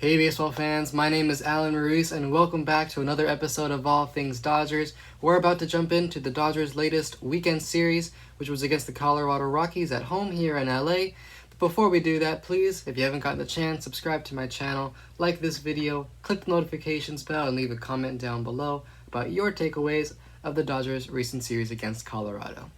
Hey baseball fans, my name is Alan Ruiz and welcome back to another episode of All Things Dodgers. We're about to jump into the Dodgers' latest weekend series, which was against the Colorado Rockies at home here in LA. But before we do that, please, if you haven't gotten the chance, subscribe to my channel, like this video, click the notifications bell, and leave a comment down below about your takeaways of the Dodgers' recent series against Colorado.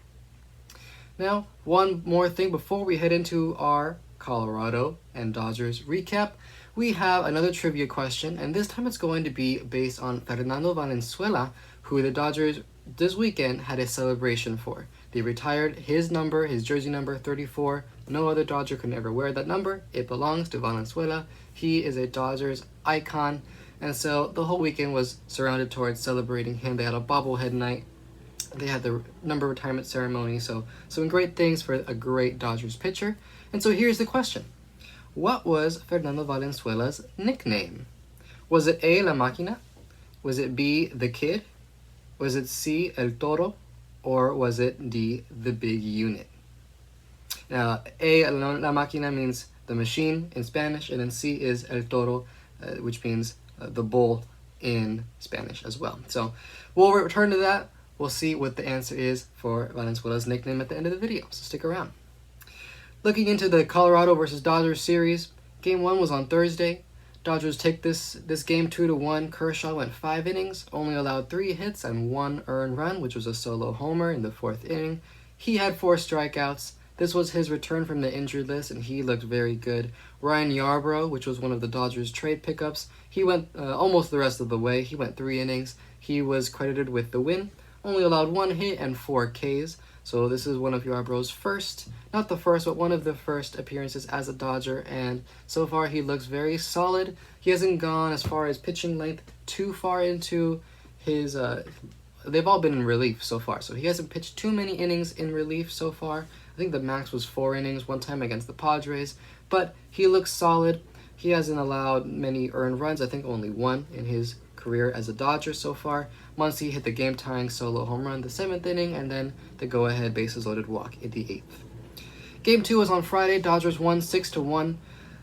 Now, one more thing before we head into our Colorado and Dodgers recap. We have another trivia question, and this time it's going to be based on Fernando Valenzuela, who the Dodgers this weekend had a celebration for. They retired his number, his jersey number 34. No other Dodger could ever wear that number. It belongs to Valenzuela. He is a Dodgers icon, and so the whole weekend was surrounded towards celebrating him. They had a bobblehead night. They had the number retirement ceremony, so some great things for a great Dodgers pitcher. And so here's the question. What was Fernando Valenzuela's nickname? Was it A, La Máquina? Was it B, The Kid? Was it C, El Toro? Or was it D, The Big Unit? Now, A, La Máquina means the machine in Spanish, and then C is El Toro, which means the bull in Spanish as well. So we'll return to that. We'll see what the answer is for Valenzuela's nickname at the end of the video, so stick around. Looking into the Colorado versus Dodgers series, Game 1 was on Thursday. Dodgers take this game 2-1. Kershaw went 5 innings, only allowed 3 hits and 1 earned run, which was a solo homer in the 4th inning. He had 4 strikeouts. This was his return from the injured list, and he looked very good. Ryan Yarbrough, which was one of the Dodgers' trade pickups, he went almost the rest of the way. He went 3 innings. He was credited with the win, only allowed 1 hit and 4 Ks. So this is one of Yarbrough's first, not the first, but one of the first appearances as a Dodger, and so far he looks very solid. He hasn't gone as far as pitching length too far into his, they've all been in relief so far, so he hasn't pitched too many innings in relief so far. I think the max was 4 innings one time against the Padres, but he looks solid. He hasn't allowed many earned runs, I think only 1 in his career as a Dodger so far. Muncy hit the game-tying solo home run in the 7th inning, and then the go-ahead bases-loaded walk in the 8th. Game 2 was on Friday. Dodgers won 6-1.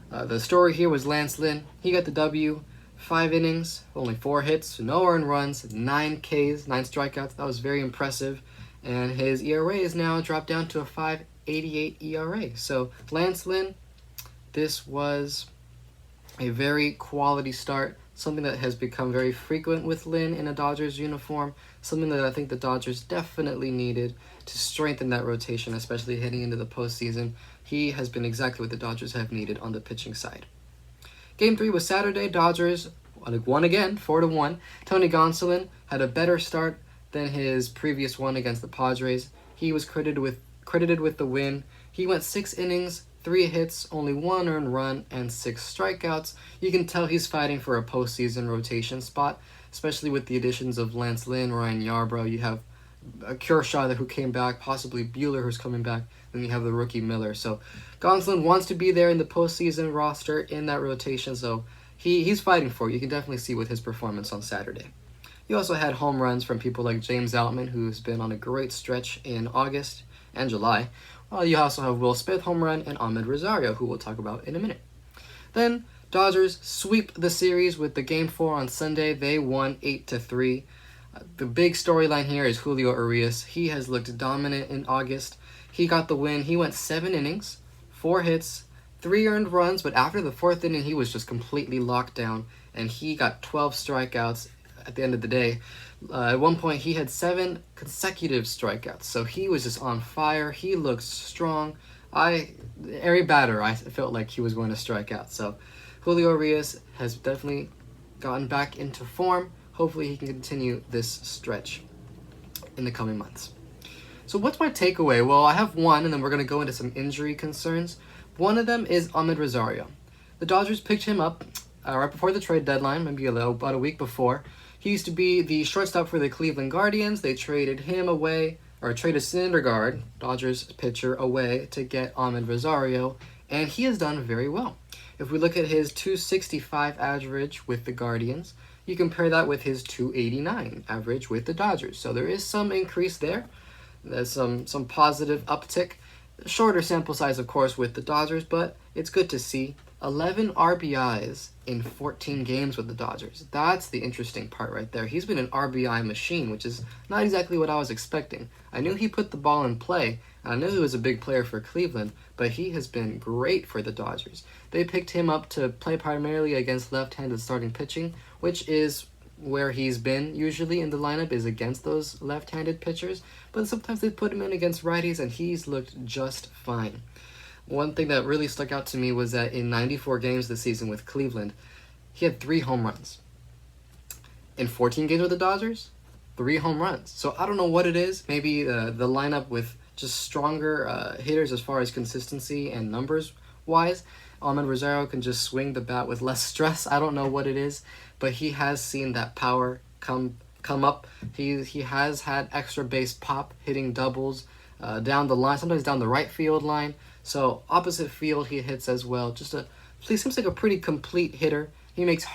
The story here was Lance Lynn. He got the W. 5 innings, only 4 hits, no earned runs, 9 Ks, 9 strikeouts. That was very impressive. And his ERA is now dropped down to a 5.88 ERA. So Lance Lynn, this was a very quality start. Something that has become very frequent with Lynn in a Dodgers uniform, something that I think the Dodgers definitely needed to strengthen that rotation, especially heading into the postseason. He has been exactly what the Dodgers have needed on the pitching side. Game 3 was Saturday. Dodgers won again, 4-1. Tony Gonsolin had a better start than his previous one against the Padres. He was credited with the win. He went 6 innings, 3 hits, only 1 earned run, and 6 strikeouts. You can tell he's fighting for a postseason rotation spot, especially with the additions of Lance Lynn, Ryan Yarbrough. You have Kershaw who came back, possibly Buehler who's coming back, then you have the rookie Miller. So Gonsolin wants to be there in the postseason roster in that rotation, so he's fighting for it. You can definitely see with his performance on Saturday. You also had home runs from people like James Outman, who's been on a great stretch in August and July. You also have Will Smith home run and Ahmed Rosario, who we'll talk about in a minute. Then Dodgers sweep the series with the Game 4 on Sunday. They won 8-3. The big storyline here is Julio Urias. He has looked dominant in August. He got the win. He went 7 innings, 4 hits, 3 earned runs, but after the 4th inning, he was just completely locked down, and he got 12 strikeouts at the end of the day. At one point, he had 7 consecutive strikeouts, so he was just on fire. He looked strong. Every batter, I felt like he was going to strike out. So Julio Urias has definitely gotten back into form. Hopefully, he can continue this stretch in the coming months. So what's my takeaway? Well, I have one, and then we're going to go into some injury concerns. One of them is Ahmed Rosario. The Dodgers picked him up right before the trade deadline, maybe about a week before. He used to be the shortstop for the Cleveland Guardians. They traded him away, or traded Syndergaard, Dodgers pitcher, away to get Ahmed Rosario, and he has done very well. If we look at his .265 average with the Guardians, you compare that with his .289 average with the Dodgers. So there is some increase there. There's some positive uptick. Shorter sample size, of course, with the Dodgers, but it's good to see. 11 RBIs in 14 games with the Dodgers. That's the interesting part right there. He's been an RBI machine, which is not exactly what I was expecting. I knew he put the ball in play, and I knew he was a big player for Cleveland, but he has been great for the Dodgers. They picked him up to play primarily against left-handed starting pitching, which is where he's been usually in the lineup, is against those left-handed pitchers, but sometimes they put him in against righties, and he's looked just fine. One thing that really stuck out to me was that in 94 games this season with Cleveland, he had 3 home runs. In 14 games with the Dodgers, 3 home runs. So I don't know what it is. Maybe the lineup with just stronger hitters as far as consistency and numbers wise. Ahmed Rosario can just swing the bat with less stress. I don't know what it is, but he has seen that power come up. He has had extra base pop, hitting doubles down the line, sometimes down the right field line. So opposite field he hits as well. He seems like a pretty complete hitter. He makes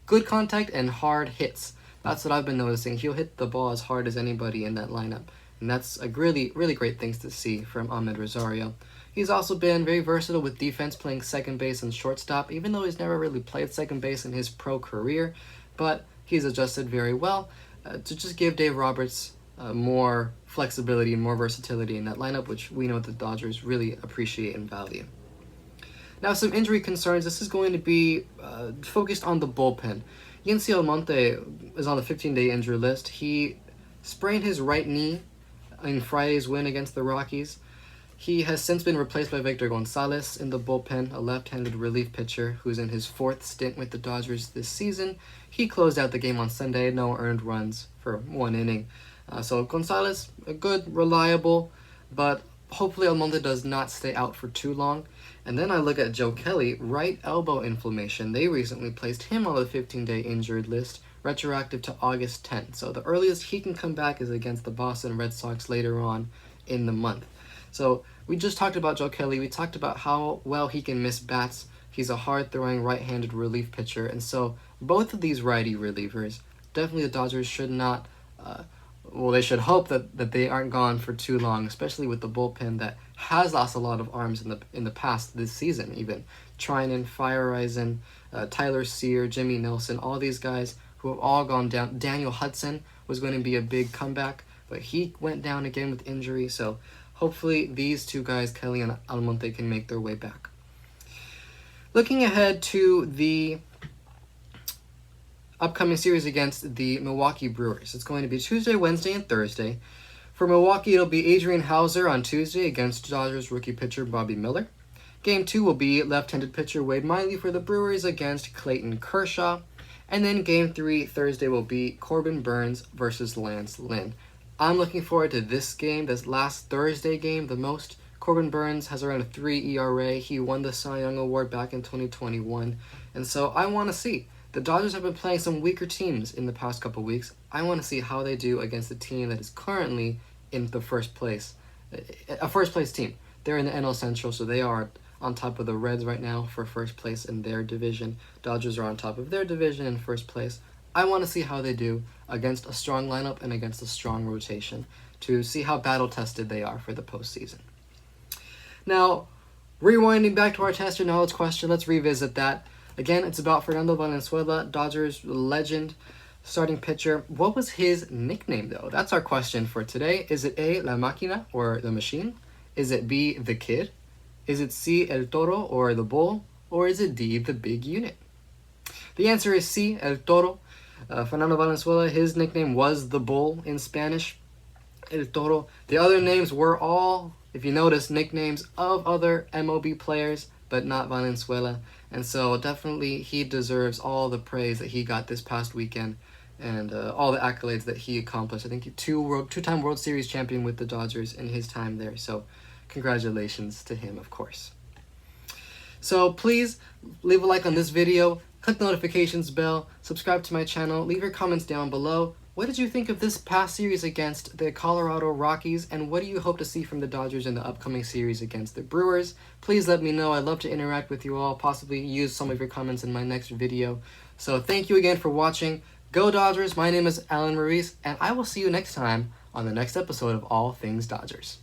good contact and hard hits. That's what I've been noticing. He'll hit the ball as hard as anybody in that lineup. And that's a really, really great things to see from Ahmed Rosario. He's also been very versatile with defense, playing second base and shortstop, even though he's never really played second base in his pro career. But he's adjusted very well to just give Dave Roberts more flexibility and more versatility in that lineup, which we know the Dodgers really appreciate and value. Now, some injury concerns. This is going to be focused on the bullpen. Yency Almonte is on the 15-day injury list. He sprained his right knee in Friday's win against the Rockies. He has since been replaced by Victor Gonzalez in the bullpen, a left-handed relief pitcher who's in his 4th stint with the Dodgers this season. He closed out the game on Sunday, no earned runs for 1 inning. So Gonzalez, a good, reliable, but hopefully Almonte does not stay out for too long. And then I look at Joe Kelly, right elbow inflammation. They recently placed him on the 15-day injured list, retroactive to August 10th. So the earliest he can come back is against the Boston Red Sox later on in the month. So we just talked about Joe Kelly. We talked about how well he can miss bats. He's a hard-throwing right-handed relief pitcher. And so both of these righty relievers, definitely the Dodgers should not... they should hope that they aren't gone for too long, especially with the bullpen that has lost a lot of arms in the past this season even. Trinan, Feyereisen, Tyler Sear, Jimmy Nelson, all these guys who have all gone down. Daniel Hudson was going to be a big comeback, but he went down again with injury, so hopefully these two guys, Kelly and Almonte, can make their way back. Looking ahead to the upcoming series against the Milwaukee Brewers. It's going to be Tuesday, Wednesday, and Thursday. For Milwaukee, it'll be Adrian Hauser on Tuesday against Dodgers rookie pitcher Bobby Miller. Game 2 will be left-handed pitcher Wade Miley for the Brewers against Clayton Kershaw. And then Game 3 Thursday will be Corbin Burns versus Lance Lynn. I'm looking forward to this game, this last Thursday game, the most. Corbin Burns has around a 3 ERA. He won the Cy Young Award back in 2021. And so I want to see. The Dodgers have been playing some weaker teams in the past couple weeks. I want to see how they do against a team that is currently in the first place. A first-place team. They're in the NL Central, so they are on top of the Reds right now for first place in their division. Dodgers are on top of their division in first place. I want to see how they do against a strong lineup and against a strong rotation to see how battle-tested they are for the postseason. Now, rewinding back to our test your knowledge question, let's revisit that. Again, it's about Fernando Valenzuela, Dodgers legend, starting pitcher. What was his nickname, though? That's our question for today. Is it A, La Máquina, or the Machine? Is it B, the Kid? Is it C, El Toro, or the Bull? Or is it D, the Big Unit? The answer is C, El Toro. Fernando Valenzuela, his nickname was the Bull in Spanish. El Toro. The other names were all, if you notice, nicknames of other MLB players, but not Valenzuela. And so definitely he deserves all the praise that he got this past weekend and all the accolades that he accomplished. I think two-time World Series champion with the Dodgers in his time there. So congratulations to him, of course. So please leave a like on this video, click the notifications bell, subscribe to my channel, leave your comments down below. What did you think of this past series against the Colorado Rockies, and what do you hope to see from the Dodgers in the upcoming series against the Brewers? Please let me know. I'd love to interact with you all, possibly use some of your comments in my next video. So thank you again for watching. Go Dodgers! My name is Alan Ruiz, and I will see you next time on the next episode of All Things Dodgers.